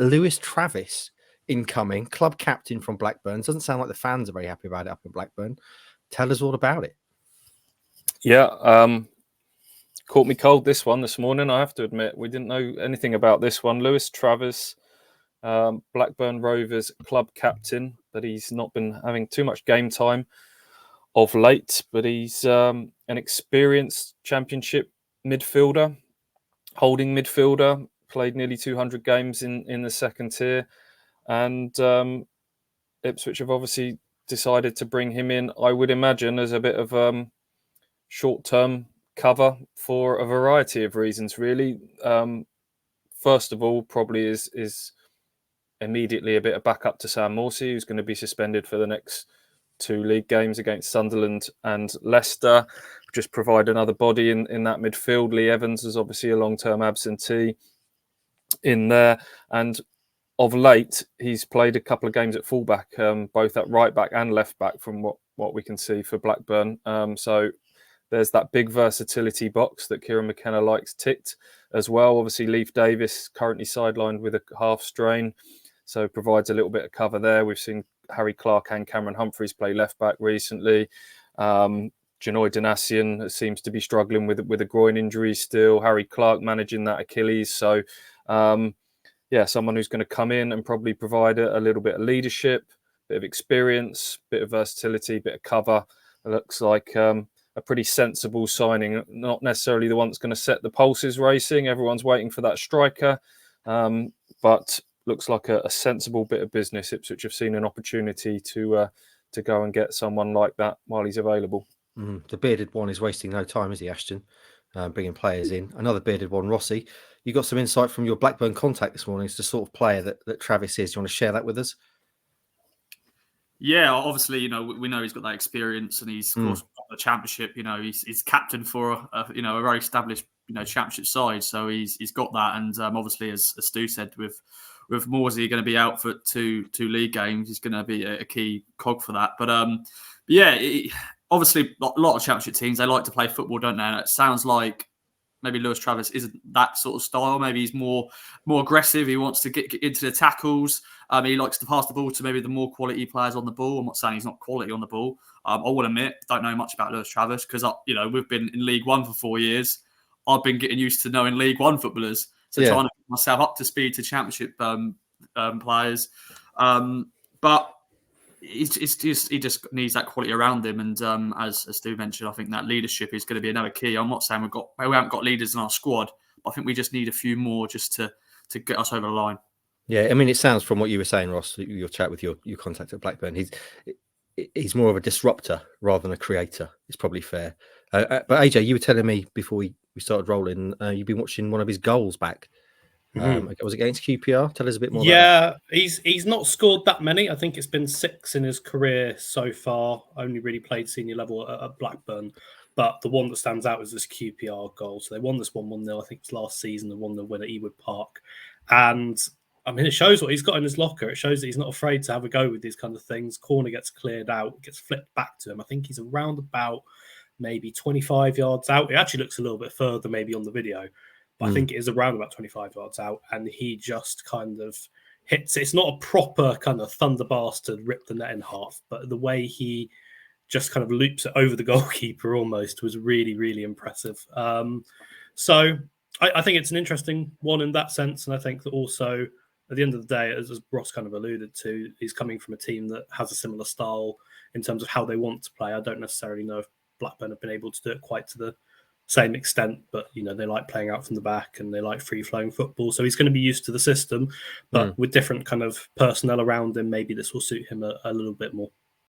Lewis Travis incoming, club captain from Blackburn. Doesn't sound like the fans are very happy about it up in Blackburn. Tell us all about it. Yeah, caught me cold this morning. I have to admit, we didn't know anything about this one. Lewis Travis, Blackburn Rovers club captain, but he's not been having too much game time of late. But he's an experienced Championship midfielder, holding midfielder, played nearly 200 games in the second tier, and Ipswich have obviously decided to bring him in, I would imagine, as a bit of short-term cover for a variety of reasons, really. First of all, probably is immediately a bit of backup to Sam Morsey, who's going to be suspended for the next 2 league games against Sunderland and Leicester. Just provide another body in that midfield. Lee Evans is obviously a long-term absentee in there, and of late he's played a couple of games at fullback, both at right back and left back, from what we can see for Blackburn. So there's that big versatility box that Kieran McKenna likes ticked as well. Obviously, Leif Davis currently sidelined with a calf strain, so provides a little bit of cover there. We've seen Harry Clark and Cameron Humphreys play left back recently. Janoy Donasian seems to be struggling with a groin injury still. Harry Clark managing that Achilles. So, someone who's going to come in and probably provide a little bit of leadership, bit of experience, bit of versatility, bit of cover. It looks like a pretty sensible signing, not necessarily the one that's going to set the pulses racing. Everyone's waiting for that striker, but looks like a sensible bit of business. Ipswich have seen an opportunity to go and get someone like that while he's available. The bearded one is wasting no time, is he, Ashton? Bringing players in. Another bearded one, Rossi. You got some insight from your Blackburn contact this morning as to the sort of player that Travis is. Do you want to share that with us? Yeah, obviously, we know he's got that experience, and he's of course got the Championship. He's captain for a very established Championship side, so he's got that. And obviously, as Stu said, with Morsey going to be out for two league games, he's going to be a key cog for that. But obviously, a lot of Championship teams, they like to play football, don't they? And it sounds like maybe Lewis Travis isn't that sort of style. Maybe he's more aggressive. He wants to get into the tackles. He likes to pass the ball to maybe the more quality players on the ball. I'm not saying he's not quality on the ball. I will admit, don't know much about Lewis Travis because we've been in League One for 4 years. I've been getting used to knowing League One footballers, so trying to get myself up to speed to Championship players. But he just needs that quality around him, and as Stu mentioned, I think that leadership is going to be another key. I'm not saying we haven't got leaders in our squad, but I think we just need a few more just to get us over the line. Yeah, I mean, it sounds from what you were saying, Ross, your chat with your contact at Blackburn, he's more of a disruptor rather than a creator. It's probably fair. But AJ, you were telling me before we started rolling, you've been watching one of his goals back. Was it against QPR? Tell us a bit more. Yeah, he's not scored that many. I think it's been 6 in his career so far. Only really played senior level at Blackburn. But the one that stands out is this QPR goal. So they won this 1-0, I think it's last season, they won the win at Ewood Park. And I mean, it shows what he's got in his locker. It shows that he's not afraid to have a go with these kind of things. Corner gets cleared out, gets flipped back to him. I think he's around about maybe 25 yards out. It actually looks a little bit further maybe on the video. But I think it is around about 25 yards out, and he just kind of hits. It's not a proper kind of thunder bastard, rip the net in half, but the way he just kind of loops it over the goalkeeper almost was really, really impressive. So I think it's an interesting one in that sense, and I think that also at the end of the day, as Ross kind of alluded to, he's coming from a team that has a similar style in terms of how they want to play. I don't necessarily know if Blackburn have been able to do it quite to the same extent, but they like playing out from the back and they like free-flowing football. So he's going to be used to the system, but with different kind of personnel around him, maybe this will suit him a little bit more.